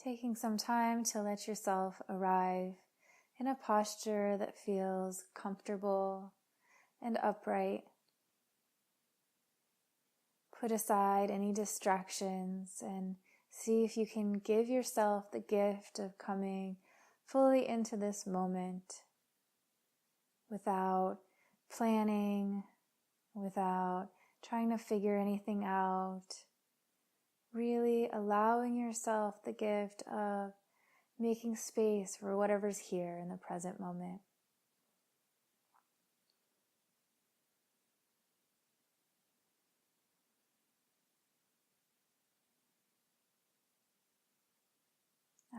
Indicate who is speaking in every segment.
Speaker 1: Taking some time to let yourself arrive in a posture that feels comfortable and upright. Put aside any distractions and see if you can give yourself the gift of coming fully into this moment without planning, without trying to figure anything out. Really allowing yourself the gift of making space for whatever's here in the present moment.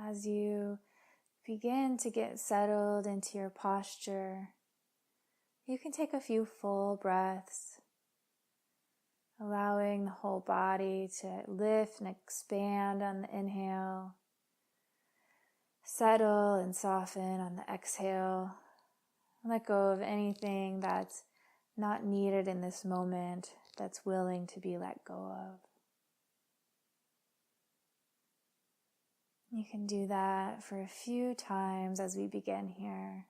Speaker 1: As you begin to get settled into your posture, you can take a few full breaths, allowing the whole body to lift and expand on the inhale, settle and soften on the exhale. Let go of anything that's not needed in this moment, that's willing to be let go of. You can do that for a few times as we begin here.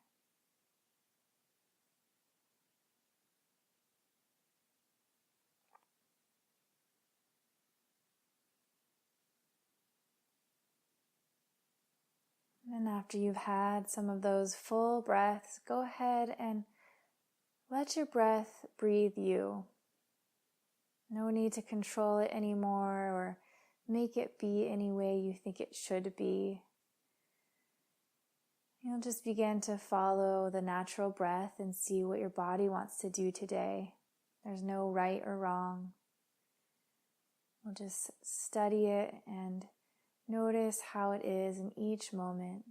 Speaker 1: And after you've had some of those full breaths, go ahead and let your breath breathe you. No need to control it anymore or make it be any way you think it should be. You'll just begin to follow the natural breath and see what your body wants to do today. There's no right or wrong. We'll just study it and notice how it is in each moment.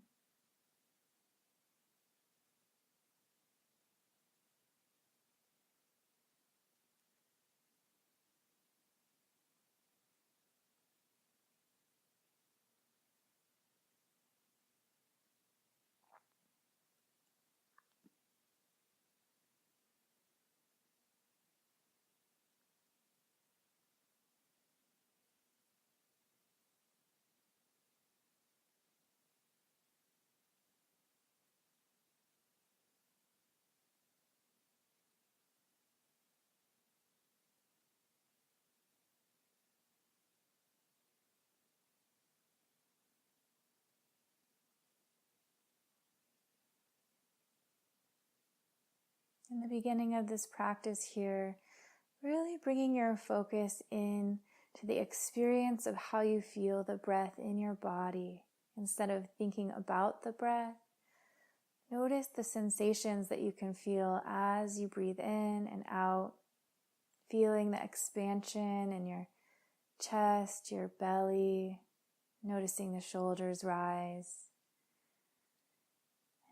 Speaker 1: In the beginning of this practice here, really bringing your focus in to the experience of how you feel the breath in your body instead of thinking about the breath. Notice the sensations that you can feel as you breathe in and out, feeling the expansion in your chest, your belly, noticing the shoulders rise.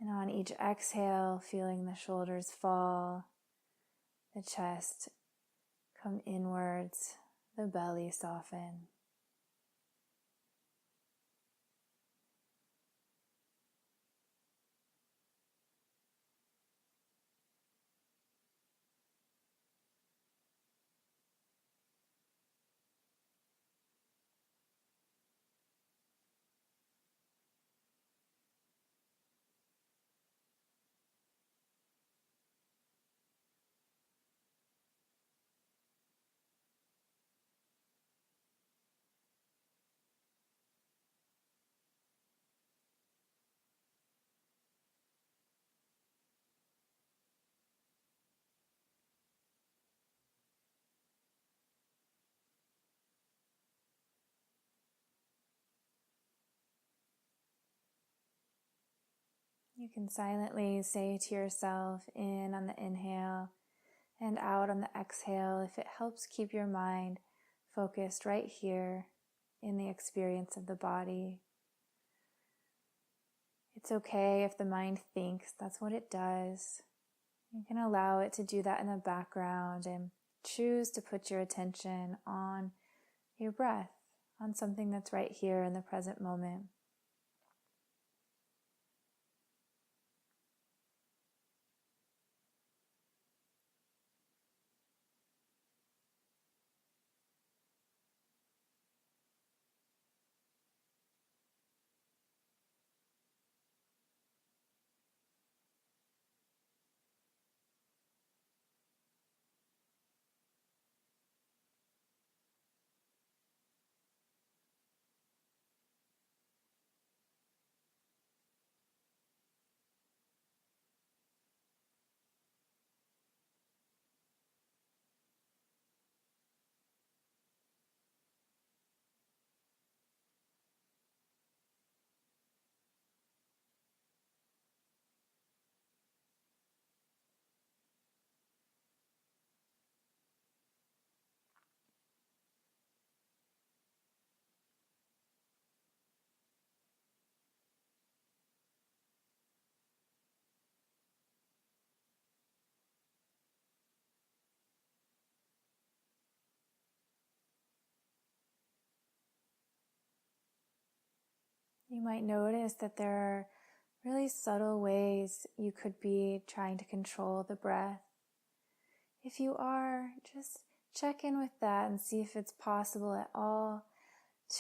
Speaker 1: And on each exhale, feeling the shoulders fall, the chest come inwards, the belly soften. You can silently say to yourself in on the inhale and out on the exhale if it helps keep your mind focused right here in the experience of the body. It's okay if the mind thinks, that's what it does. You can allow it to do that in the background and choose to put your attention on your breath, on something that's right here in the present moment. You might notice that there are really subtle ways you could be trying to control the breath. If you are, just check in with that and see if it's possible at all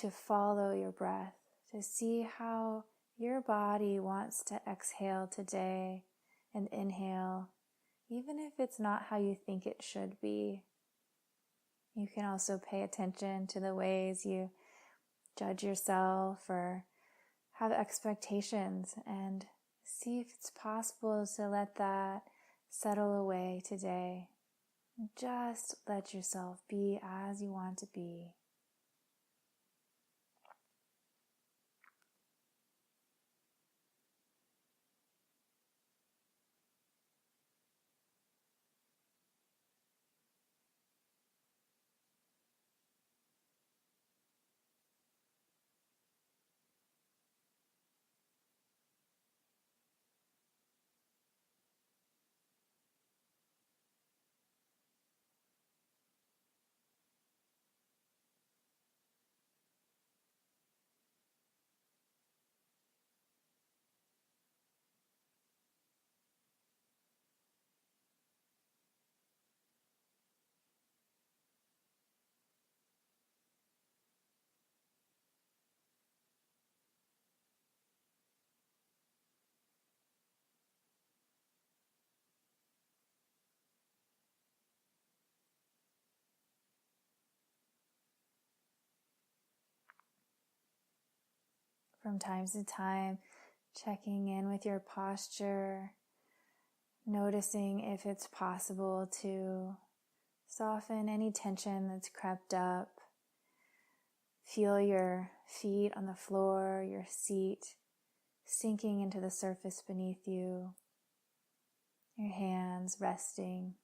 Speaker 1: to follow your breath, to see how your body wants to exhale today and inhale, even if it's not how you think it should be. You can also pay attention to the ways you judge yourself or have expectations and see if it's possible to let that settle away today. Just let yourself be as you want to be. From time to time, checking in with your posture, noticing if it's possible to soften any tension that's crept up. Feel your feet on the floor, your seat sinking into the surface beneath you, your hands resting.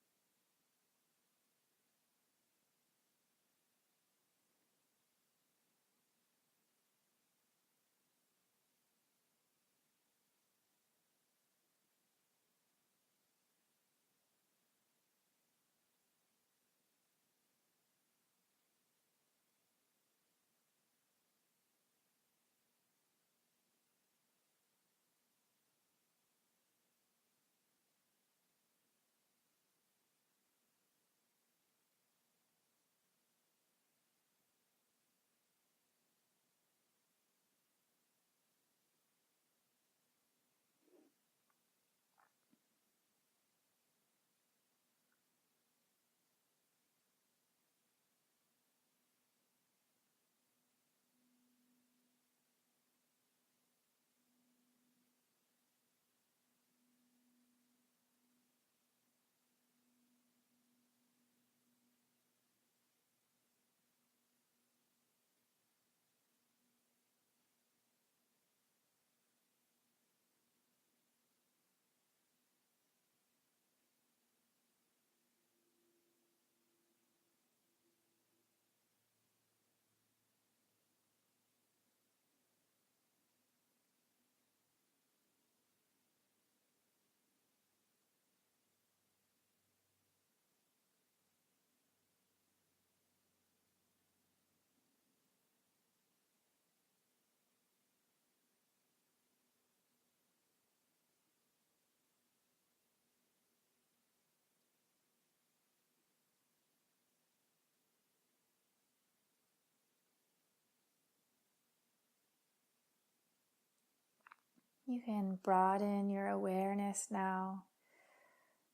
Speaker 1: You can broaden your awareness now,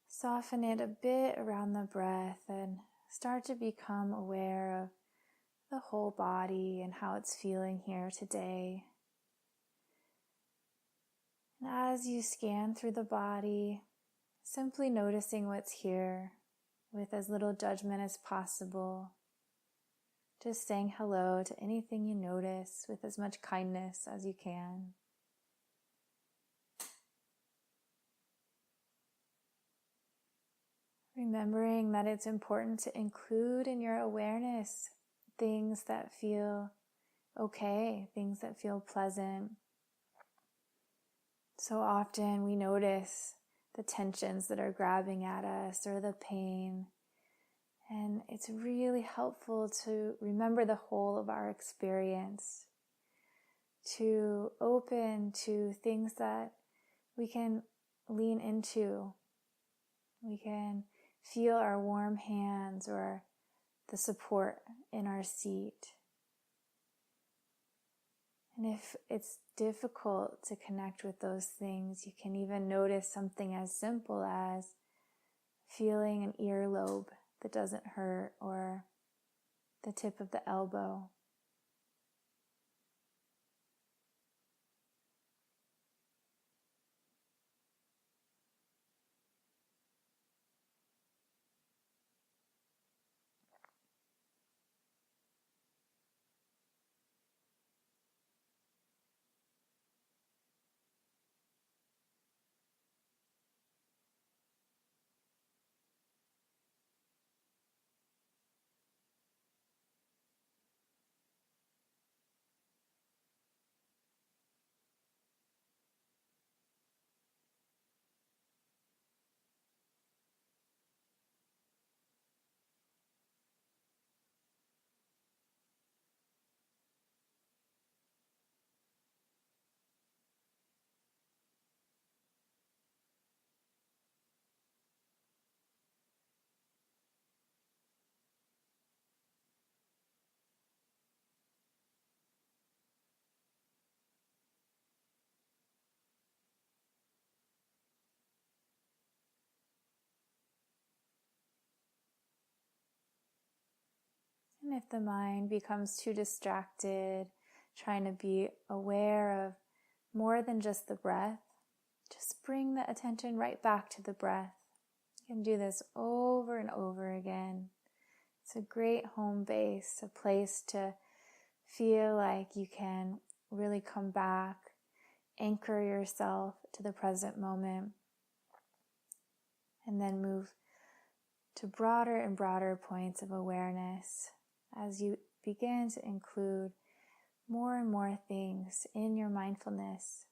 Speaker 1: soften it a bit around the breath, and start to become aware of the whole body and how it's feeling here today. And as you scan through the body, simply noticing what's here with as little judgment as possible. Just saying hello to anything you notice with as much kindness as you can. Remembering that it's important to include in your awareness things that feel okay, things that feel pleasant. So often we notice the tensions that are grabbing at us or the pain. And it's really helpful to remember the whole of our experience, to open to things that we can lean into. We can feel our warm hands or the support in our seat. And if it's difficult to connect with those things, you can even notice something as simple as feeling an earlobe that doesn't hurt or the tip of the elbow. And if the mind becomes too distracted, trying to be aware of more than just the breath, just bring the attention right back to the breath. You can do this over and over again. It's a great home base, a place to feel like you can really come back, anchor yourself to the present moment, and then move to broader and broader points of awareness as you begin to include more and more things in your mindfulness.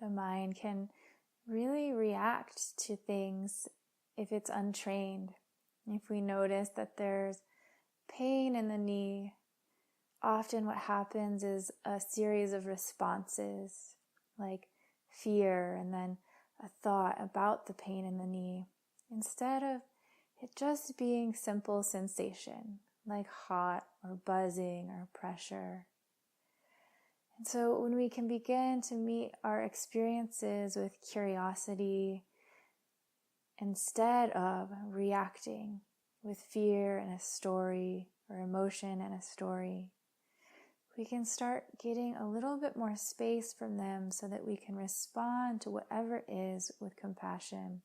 Speaker 1: The mind can really react to things if it's untrained. If we notice that there's pain in the knee, often what happens is a series of responses, like fear and then a thought about the pain in the knee, instead of it just being simple sensation, like hot or buzzing or pressure. And so when we can begin to meet our experiences with curiosity instead of reacting with fear and a story or emotion and a story, we can start getting a little bit more space from them so that we can respond to whatever it is with compassion.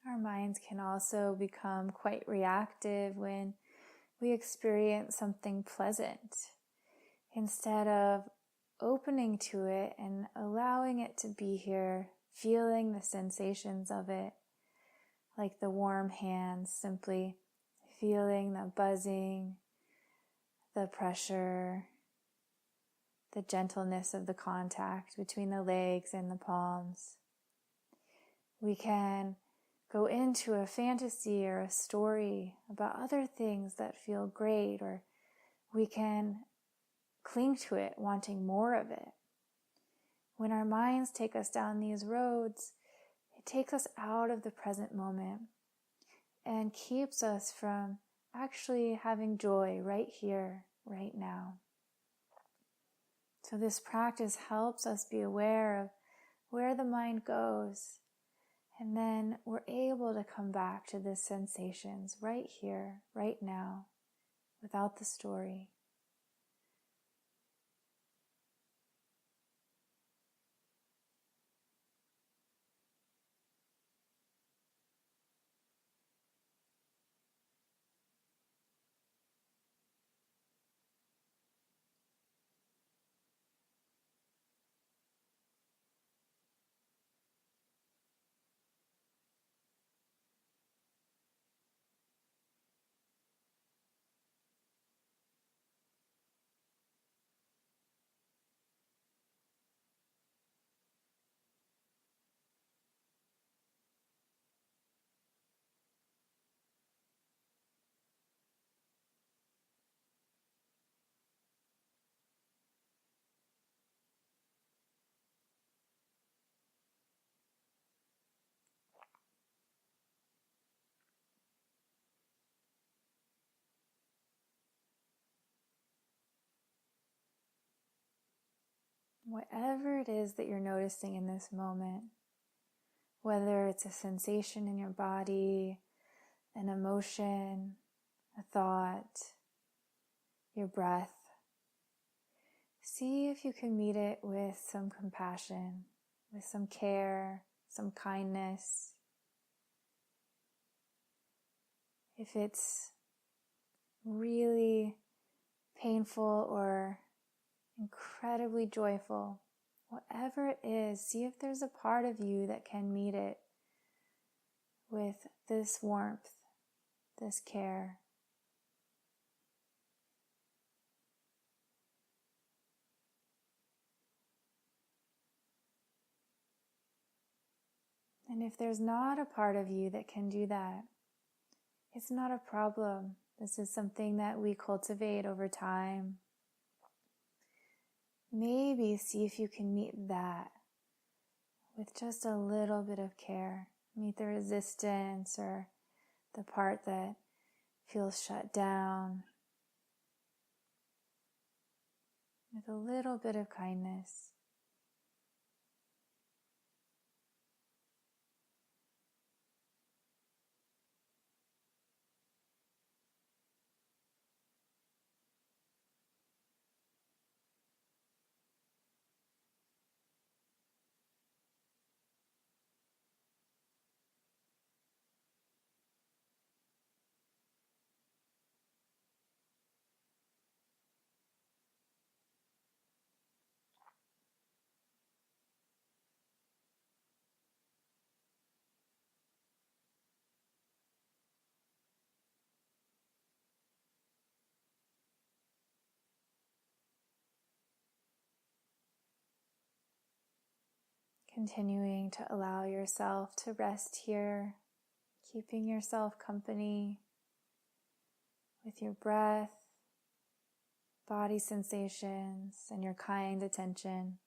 Speaker 1: Our minds can also become quite reactive when we experience something pleasant. Instead of opening to it and allowing it to be here, feeling the sensations of it, like the warm hands, simply feeling the buzzing, the pressure, the gentleness of the contact between the legs and the palms. We can go into a fantasy or a story about other things that feel great, or we can cling to it, wanting more of it. When our minds take us down these roads, it takes us out of the present moment and keeps us from actually having joy right here, right now. So this practice helps us be aware of where the mind goes, and then we're able to come back to the sensations right here, right now, without the story. Whatever it is that you're noticing in this moment, whether it's a sensation in your body, an emotion, a thought, your breath, see if you can meet it with some compassion, with some care, some kindness. If it's really painful or incredibly joyful, whatever it is, see if there's a part of you that can meet it with this warmth, this care. And if there's not a part of you that can do that, it's not a problem. This is something that we cultivate over time. Maybe see if you can meet that with just a little bit of care. Meet the resistance or the part that feels shut down with a little bit of kindness. Continuing to allow yourself to rest here, keeping yourself company with your breath, body sensations, and your kind attention.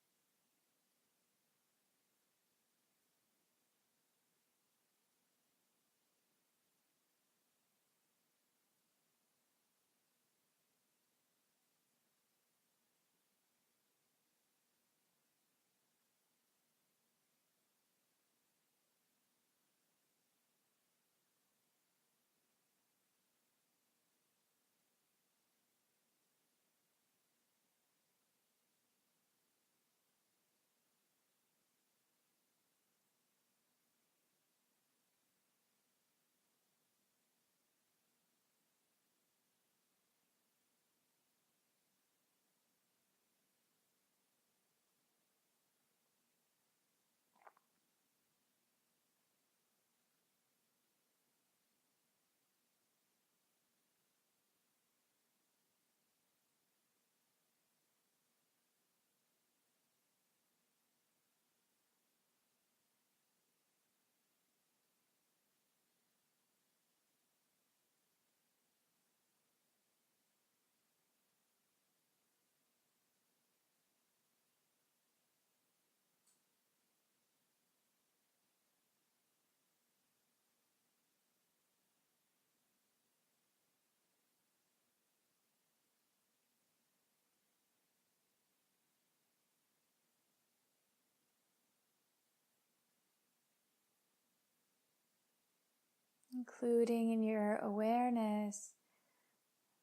Speaker 1: including in your awareness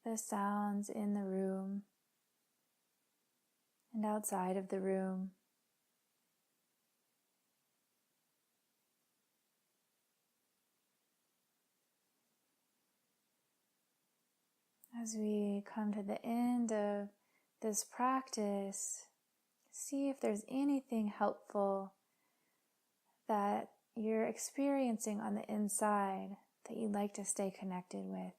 Speaker 1: the sounds in the room and outside of the room. As we come to the end of this practice, see if there's anything helpful that you're experiencing on the inside that you'd like to stay connected with.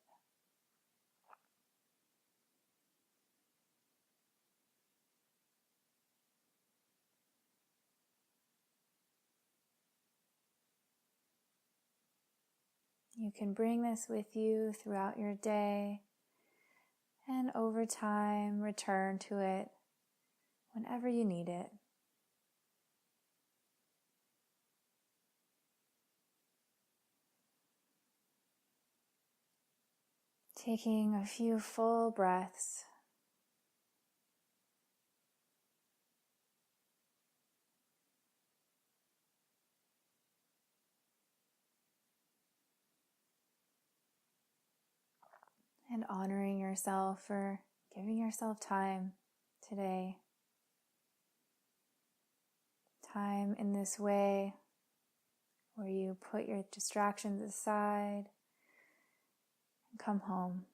Speaker 1: You can bring this with you throughout your day, and over time return to it whenever you need it. Taking a few full breaths. And honoring yourself for giving yourself time today. Time in this way where you put your distractions aside and come home.